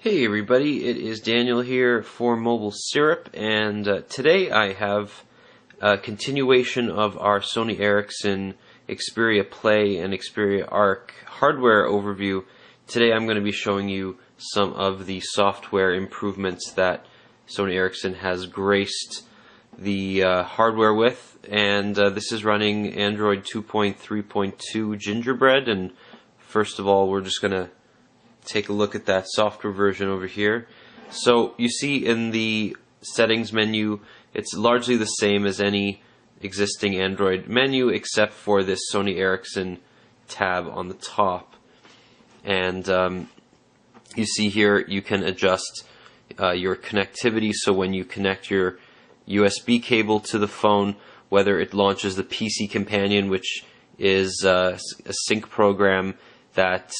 Hey everybody, it is Daniel here for Mobile Syrup, and today I have a continuation of our Sony Ericsson Xperia Play and Xperia Arc hardware overview. Today I'm going to be showing you some of the software improvements that Sony Ericsson has graced the hardware with, and this is running Android 2.3.2 Gingerbread. And first of all, we're just going to take a look at that software version over here. So you see in the settings menu, it's largely the same as any existing Android menu except for this Sony Ericsson tab on the top. And you see here you can adjust your connectivity, so when you connect your USB cable to the phone, whether it launches the PC Companion, which is a sync program that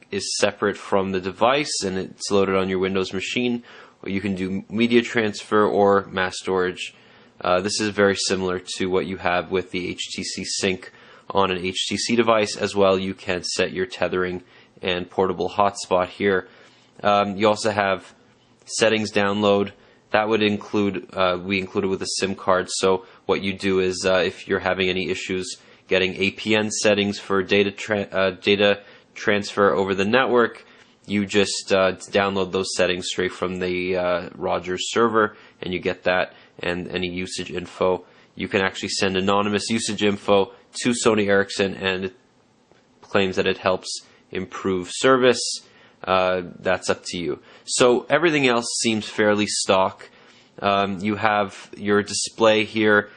is separate from the device and it's loaded on your Windows machine, or you can do media transfer or mass storage. This is very similar to what you have with the HTC Sync on an HTC device. As well, you can set your tethering and portable hotspot here. You also have settings download. That would include, we included with a SIM card. So what you do is, if you're having any issues getting APN settings for data transfer over the network, you just download those settings straight from the Rogers server, and you get that and any usage info. You can actually send anonymous usage info to Sony Ericsson, and it claims that it helps improve service. That's up to you. So everything else seems fairly stock. You have your display here.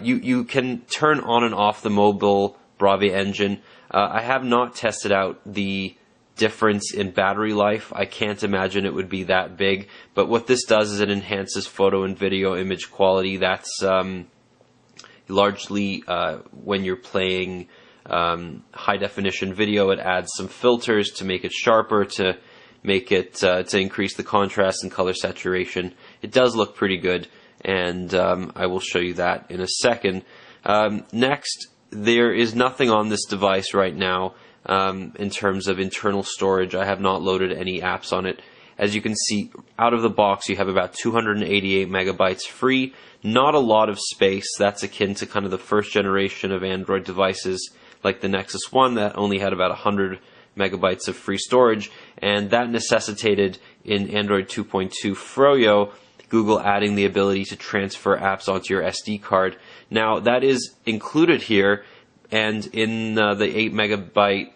You can turn on and off the mobile Brave engine. I have not tested out the difference in battery life. I can't imagine it would be that big, but what this does is it enhances photo and video image quality. That's largely when you're playing high definition video. It adds some filters to make it sharper, to make it to increase the contrast and color saturation. It does look pretty good, and I will show you that in a second. Next, there is nothing on this device right now in terms of internal storage. I have not loaded any apps on it. As you can see, out of the box you have about 288 megabytes free. Not a lot of space. That's akin to kind of the first generation of Android devices like the Nexus 1 that only had about 100 megabytes of free storage, and that necessitated in Android 2.2 Froyo Google adding the ability to transfer apps onto your SD card. Now that is included here, and in the 8 megabyte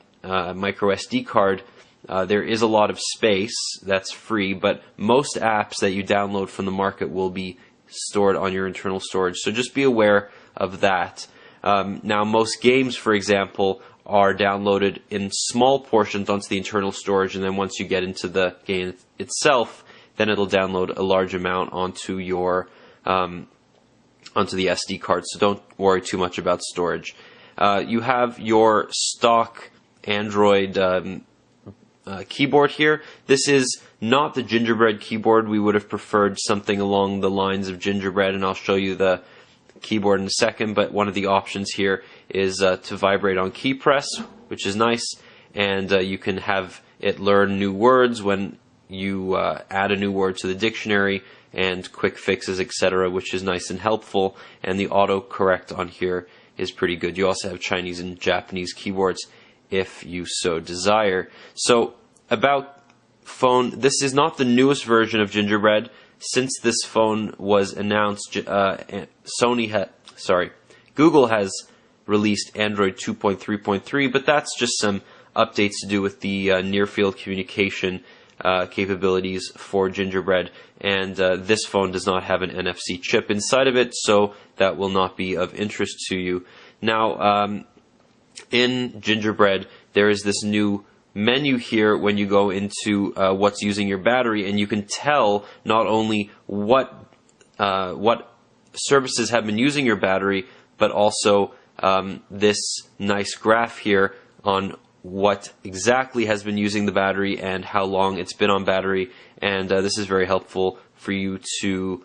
micro SD card there is a lot of space that's free, but most apps that you download from the market will be stored on your internal storage, so just be aware of that. Now most games, for example, are downloaded in small portions onto the internal storage, and then once you get into the game itself, then it'll download a large amount onto your onto the SD card. So don't worry too much about storage. You have your stock Android keyboard here. This is not the Gingerbread keyboard. We would have preferred something along the lines of Gingerbread, and I'll show you the keyboard in a second. But one of the options here is to vibrate on key press, which is nice, and you can have it learn new words when you add a new word to the dictionary, and quick fixes, etc., which is nice and helpful. And the autocorrect on here is pretty good. You also have Chinese and Japanese keyboards if you so desire. So about phone, this is not the newest version of Gingerbread. Since this phone was announced, Google has released Android 2.3.3, but that's just some updates to do with the near-field communication capabilities for Gingerbread, and this phone does not have an NFC chip inside of it, so that will not be of interest to you. Now, in Gingerbread, there is this new menu here when you go into what's using your battery, and you can tell not only what services have been using your battery, but also this nice graph here on what exactly has been using the battery and how long it's been on battery, and this is very helpful for you to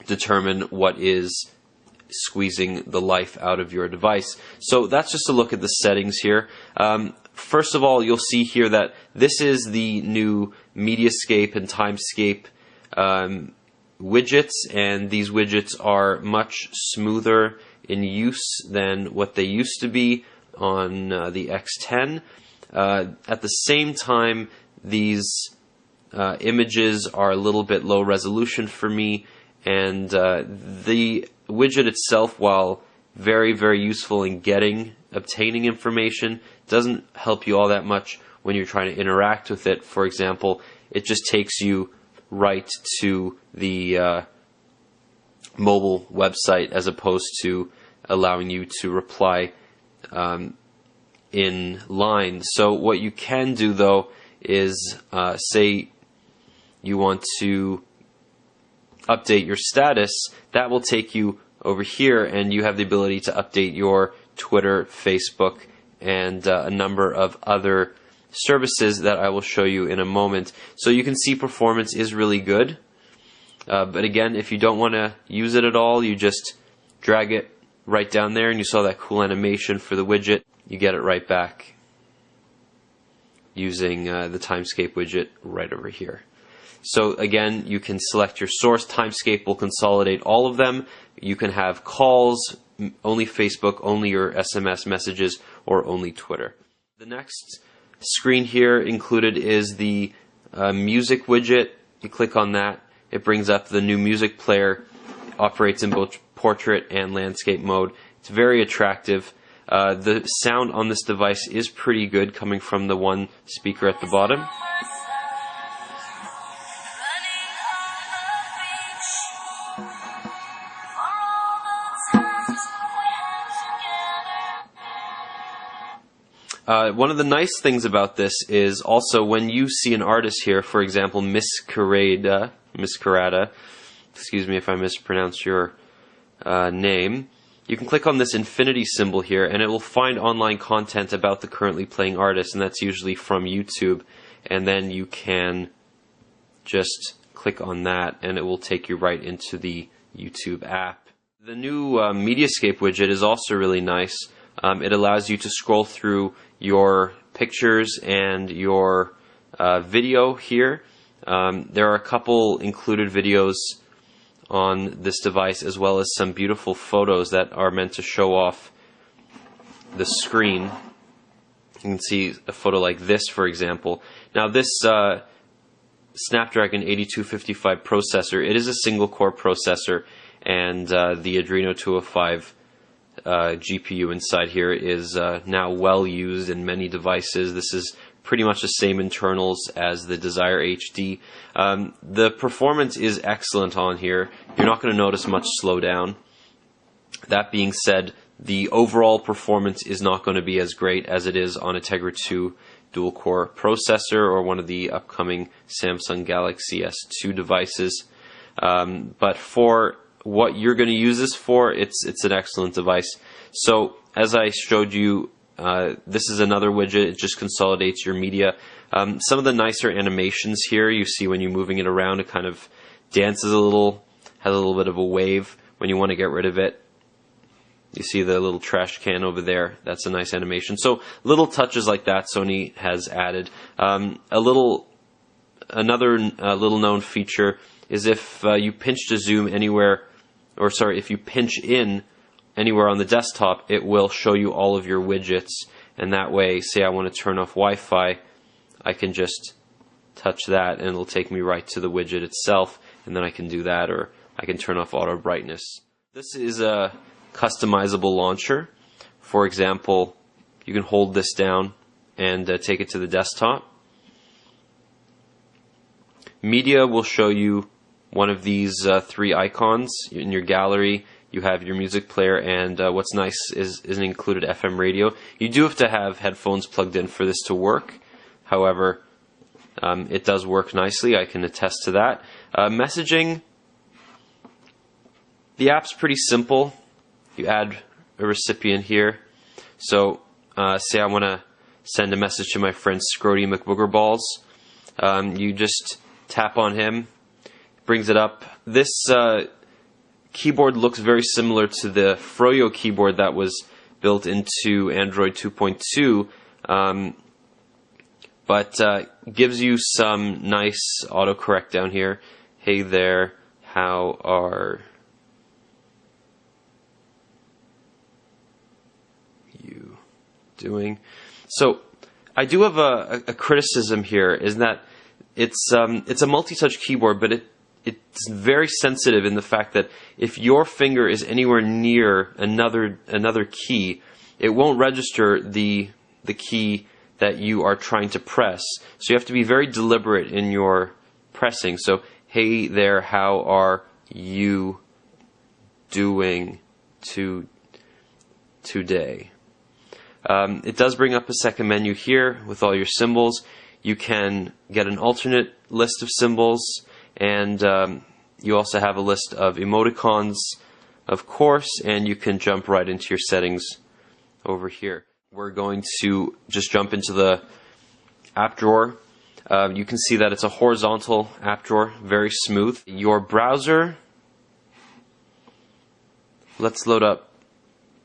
determine what is squeezing the life out of your device. So that's just a look at the settings here. First of all, you'll see here that this is the new Mediascape and Timescape widgets, and these widgets are much smoother in use than what they used to be on the X10. At the same time, these images are a little bit low resolution for me, and the widget itself, while very, very useful in obtaining information, doesn't help you all that much when you're trying to interact with it. For example, it just takes you right to the mobile website as opposed to allowing you to reply in line. So what you can do, though, is say you want to update your status. That will take you over here, and you have the ability to update your Twitter, Facebook, and a number of other services that I will show you in a moment. So you can see performance is really good. But again, if you don't want to use it at all, you just drag it right down there, and you saw that cool animation for the widget. You get it right back using the Timescape widget right over here. So again, you can select your source. Timescape will consolidate all of them. You can have calls, only Facebook, only your SMS messages, or only Twitter. The next screen here included is the music widget. You click on that, it brings up the new music player. It operates in both portrait and landscape mode. It's very attractive. The sound on this device is pretty good, coming from the one speaker at the bottom. One of the nice things about this is also when you see an artist here, for example, Miscarada, excuse me if I mispronounced your name, you can click on this infinity symbol here, and it will find online content about the currently playing artist, and that's usually from YouTube. And then you can just click on that, and it will take you right into the YouTube app. The new Mediascape widget is also really nice. It allows you to scroll through your pictures and your video here. There are a couple included videos on this device, as well as some beautiful photos that are meant to show off the screen. You can see a photo like this, for example. Now this Snapdragon 8255 processor, it is a single core processor, and the Adreno 205 GPU inside here is now well used in many devices. This is pretty much the same internals as the Desire HD. The performance is excellent on here. You're not going to notice much slowdown. That being said, the overall performance is not going to be as great as it is on a Tegra 2 dual-core processor or one of the upcoming Samsung Galaxy S2 devices. But for what you're going to use this for, it's an excellent device. So as I showed you, this is another widget. It just consolidates your media. Some of the nicer animations here, you see when you're moving it around, it kind of dances a little, has a little bit of a wave when you want to get rid of it. You see the little trash can over there. That's a nice animation. So little touches like that Sony has added. Another little known feature is if you pinch to zoom anywhere, or sorry, if you pinch in anywhere on the desktop, it will show you all of your widgets. And that way, say I want to turn off Wi-Fi, I can just touch that and it'll take me right to the widget itself, and then I can do that, or I can turn off auto brightness. This is a customizable launcher. For example, you can hold this down and take it to the desktop. Media will show you one of these three icons. In your gallery, you have your music player, and what's nice is an included FM radio. You do have to have headphones plugged in for this to work. However, it does work nicely. I can attest to that. Messaging, the app's pretty simple. You add a recipient here. So say I want to send a message to my friend Scrody McBoogerballs. You just tap on him, brings it up. This keyboard looks very similar to the Froyo keyboard that was built into Android 2.2. but gives you some nice autocorrect down here. Hey there, how are you doing? So I do have a criticism here, is that it's a multi-touch keyboard, but it's very sensitive in the fact that if your finger is anywhere near another key, it won't register the key that you are trying to press. So you have to be very deliberate in your pressing. So, hey there, how are you doing today? It does bring up a second menu here with all your symbols. You can get an alternate list of symbols, and you also have a list of emoticons, of course, and you can jump right into your settings over here. We're going to just jump into the app drawer. You can see that it's a horizontal app drawer, very smooth. Your browser, let's load up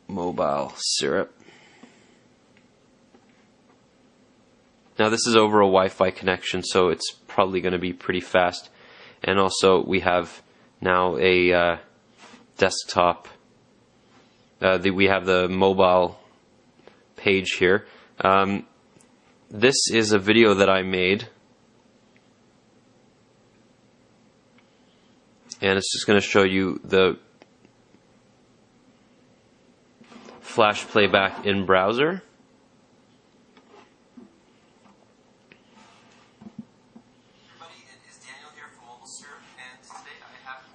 Mobile Syrup. Now this is over a Wi-Fi connection, so it's probably going to be pretty fast. And also we have now a desktop. We have the mobile page here. This is a video that I made, and it's just going to show you the flash playback in browser.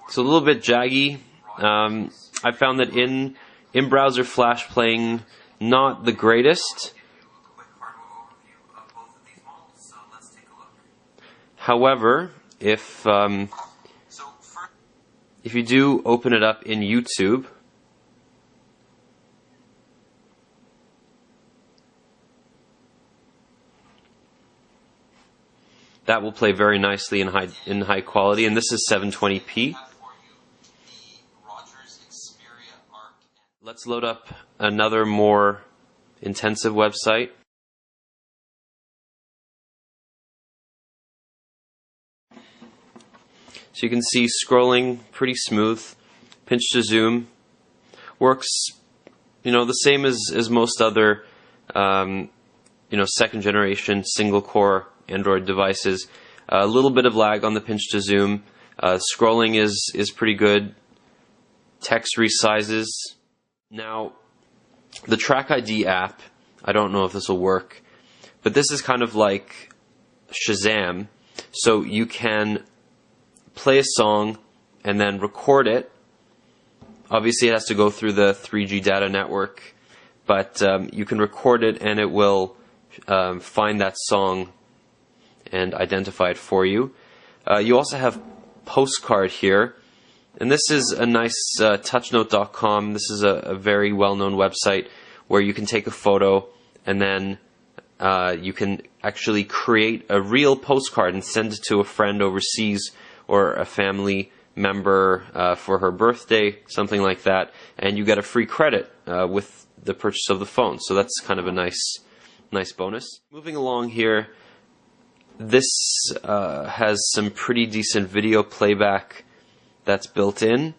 It's a little bit jaggy. I found that in browser flash playing not the greatest. However, if you do open it up in YouTube, that will play very nicely in high quality, and this is 720p. Let's load up another more intensive website. So you can see scrolling pretty smooth. Pinch to zoom works, the same as most other, second generation single core Android devices. A little bit of lag on the pinch to zoom. Scrolling is pretty good. Text resizes. Now, the Track ID app, I don't know if this will work, but this is kind of like Shazam. So you can play a song and then record it. Obviously it has to go through the 3G data network, but you can record it and it will find that song and identify it for you. You also have Postcard here, and this is a nice touchnote.com. This is a very well-known website where you can take a photo and then you can actually create a real postcard and send it to a friend overseas or a family member for her birthday, something like that, and you get a free credit with the purchase of the phone. So that's kind of a nice bonus. Moving along here, this has some pretty decent video playback that's built in.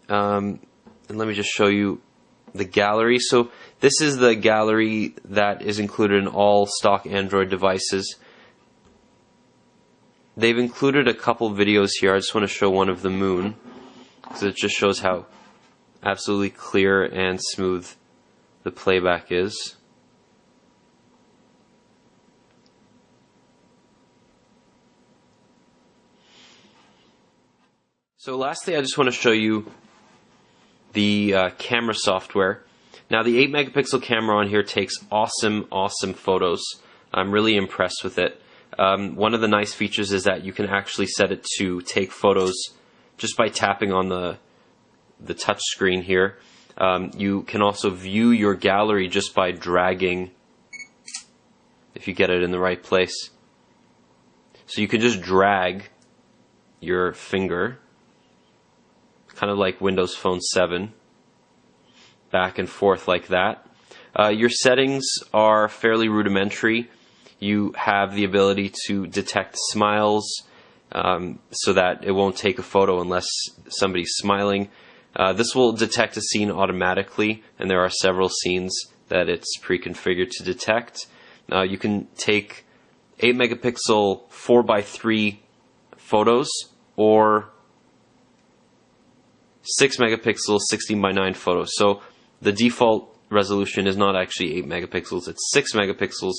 And let me just show you the gallery. So this is the gallery that is included in all stock Android devices. They've included a couple videos here. I just want to show one of the moon, because it just shows how absolutely clear and smooth the playback is. So lastly, I just want to show you the camera software. Now the 8 megapixel camera on here takes awesome photos. I'm really impressed with it. One of the nice features is that you can actually set it to take photos just by tapping on the touch screen here. You can also view your gallery just by dragging, if you get it in the right place. So you can just drag your finger, kind of like Windows Phone 7, back and forth like that. Your settings are fairly rudimentary. You have the ability to detect smiles, so that it won't take a photo unless somebody's smiling. This will detect a scene automatically, and there are several scenes that it's pre-configured to detect. You can take 8 megapixel 4:3 photos or 6 megapixel 16:9 photos. So the default resolution is not actually 8 megapixels, it's 6 megapixels,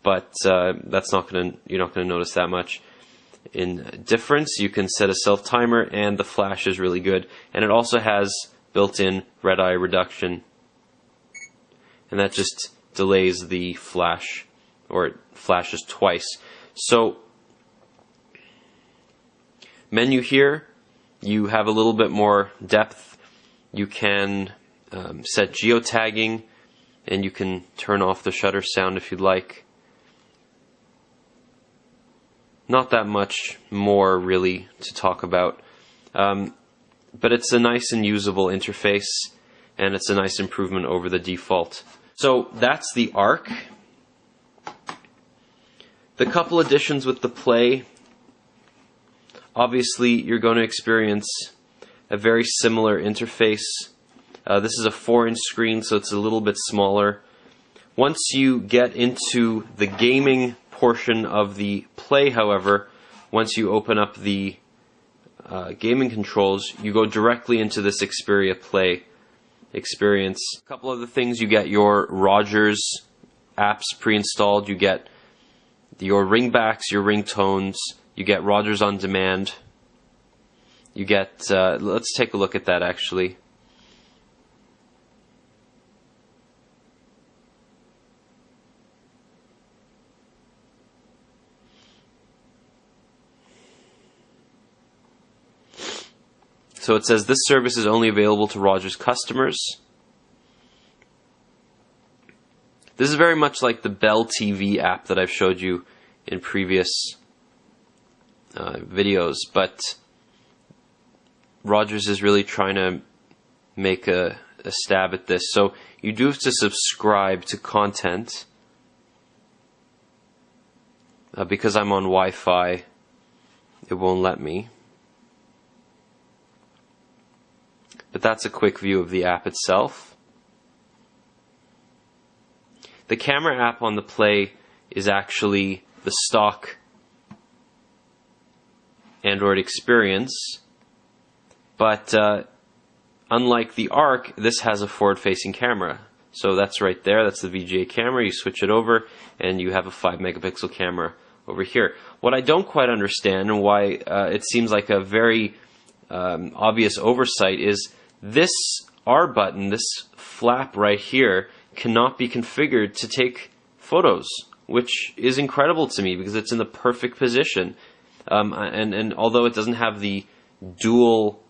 but that's not you're not going to notice that much in difference. You can set a self timer, and the flash is really good, and it also has built-in red eye reduction, and that just delays the flash, or it flashes twice. So menu here, you have a little bit more depth. You can set geotagging, and you can turn off the shutter sound if you'd like. Not that much more really to talk about, but it's a nice and usable interface, and it's a nice improvement over the default. So that's the Arc. The couple additions with the Play, obviously you're going to experience a very similar interface. This is a 4-inch screen, so it's a little bit smaller. Once you get into the gaming portion of the Play, however, once you open up the gaming controls, you go directly into this Xperia Play experience. A couple other things: you get your Rogers apps pre-installed, you get your ringbacks, your ringtones, you get Rogers On Demand, you get, let's take a look at that actually. So it says this service is only available to Rogers customers. This is very much like the Bell TV app that I've showed you in previous videos, but Rogers is really trying to make a stab at this. So you do have to subscribe to content. Because I'm on Wi-Fi, it won't let me. But that's a quick view of the app itself. The camera app on the Play is actually the stock Android experience, but unlike the Arc, this has a forward-facing camera. So that's right there, that's the VGA camera. You switch it over and you have a 5 megapixel camera over here. What I don't quite understand, and why it seems like a very obvious oversight, is this R button, this flap right here, cannot be configured to take photos, which is incredible to me because it's in the perfect position. And although it doesn't have the dual,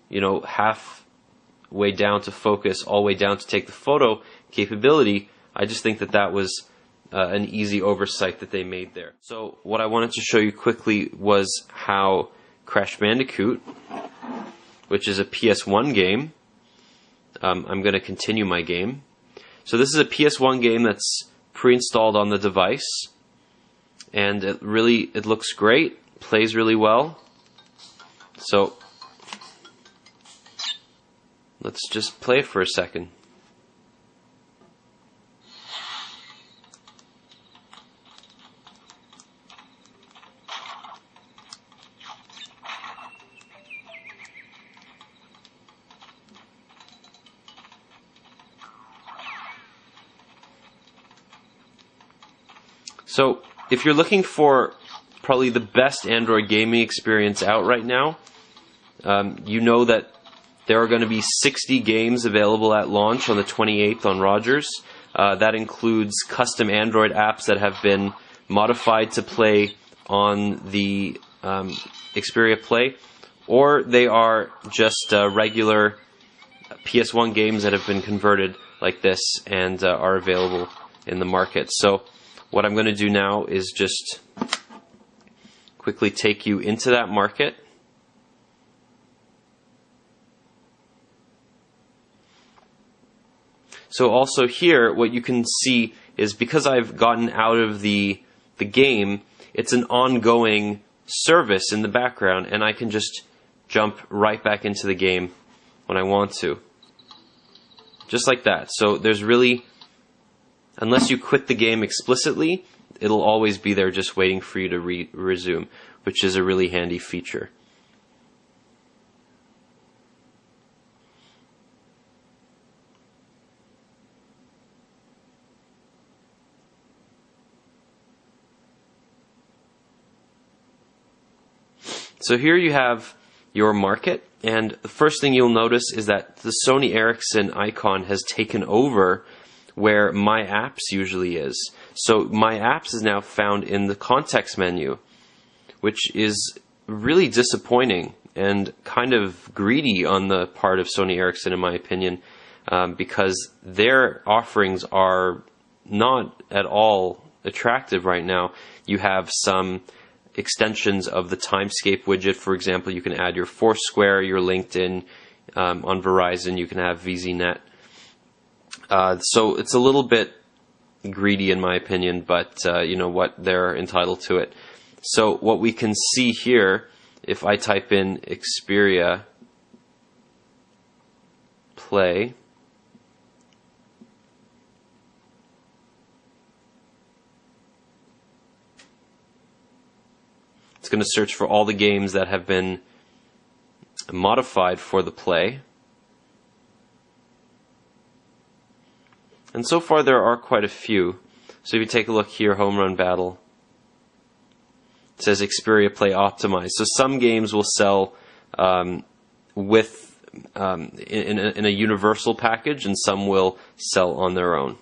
halfway down to focus, all the way down to take the photo capability, I just think that that was an easy oversight that they made there. So what I wanted to show you quickly was how Crash Bandicoot, which is a PS1 game, I'm going to continue my game. So this is a PS1 game that's pre-installed on the device, and it looks great, plays really well. So let's just play it for a second. So if you're looking for probably the best Android gaming experience out right now, you know that there are going to be 60 games available at launch on the 28th on Rogers. That includes custom Android apps that have been modified to play on the Xperia Play, or they are just regular PS1 games that have been converted like this and are available in the market. So what I'm going to do now is just quickly take you into that market. So also here, what you can see is because I've gotten out of the game, it's an ongoing service in the background, and I can just jump right back into the game when I want to. Just like that. So there's really, unless you quit the game explicitly, it'll always be there just waiting for you to resume, which is a really handy feature. So here you have your market, and the first thing you'll notice is that the Sony Ericsson icon has taken over where My Apps usually is. So My Apps is now found in the context menu, which is really disappointing and kind of greedy on the part of Sony Ericsson, in my opinion, because their offerings are not at all attractive right now. You have some extensions of the Timescape widget. For example, you can add your Foursquare, your LinkedIn. On Verizon, you can have VZNet. So it's a little bit greedy in my opinion, but you know what, they're entitled to it. So what we can see here, if I type in Xperia Play, it's going to search for all the games that have been modified for the Play. And so far there are quite a few. So if you take a look here, Home Run Battle, it says Xperia Play Optimized. So some games will sell in a universal package, and some will sell on their own.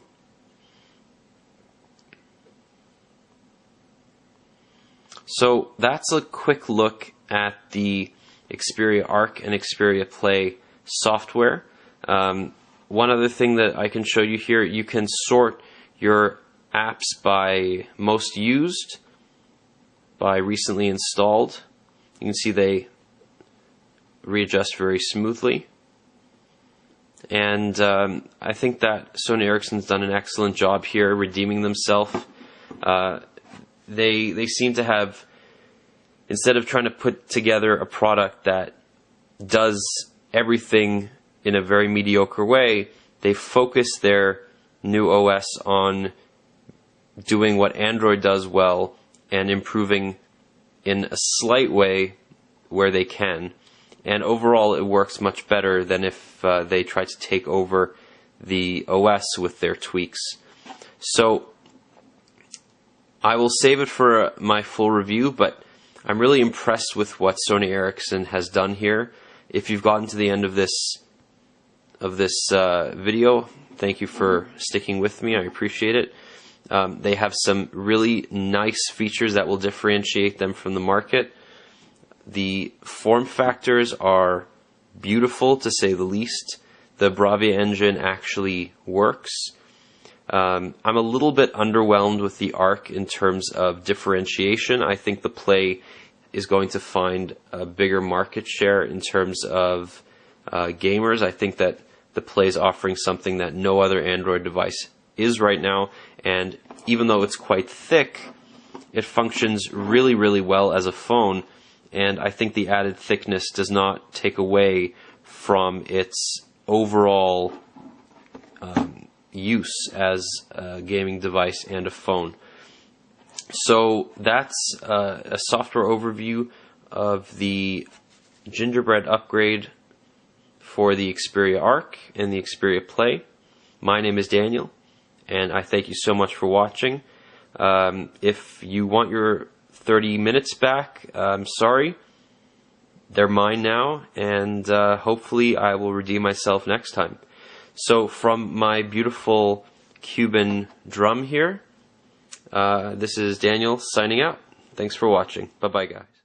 So that's a quick look at the Xperia Arc and Xperia Play software. One other thing that I can show you here, you can sort your apps by most used, by recently installed. You can see they readjust very smoothly. And I think that Sony Ericsson's done an excellent job here redeeming themselves. They seem to have, instead of trying to put together a product that does everything in a very mediocre way, they focus their new OS on doing what Android does well and improving in a slight way where they can. And overall it works much better than if they try to take over the OS with their tweaks. So I will save it for my full review, but I'm really impressed with what Sony Ericsson has done here. If you've gotten to the end of this video, thank you for sticking with me. I appreciate it. They have some really nice features that will differentiate them from the market. The form factors are beautiful, to say the least. The Bravia engine actually works. I'm a little bit underwhelmed with the Arc in terms of differentiation. I think the Play is going to find a bigger market share in terms of gamers. I think that the Play is offering something that no other Android device is right now, and even though it's quite thick, it functions really, really well as a phone, and I think the added thickness does not take away from its overall use as a gaming device and a phone. So that's a software overview of the Gingerbread upgrade for the Xperia Arc and the Xperia Play. My name is Daniel, and I thank you so much for watching. If you want your 30 minutes back, I'm sorry. They're mine now, and hopefully I will redeem myself next time. So from my beautiful Cuban drum here, this is Daniel signing out. Thanks for watching. Bye-bye, guys.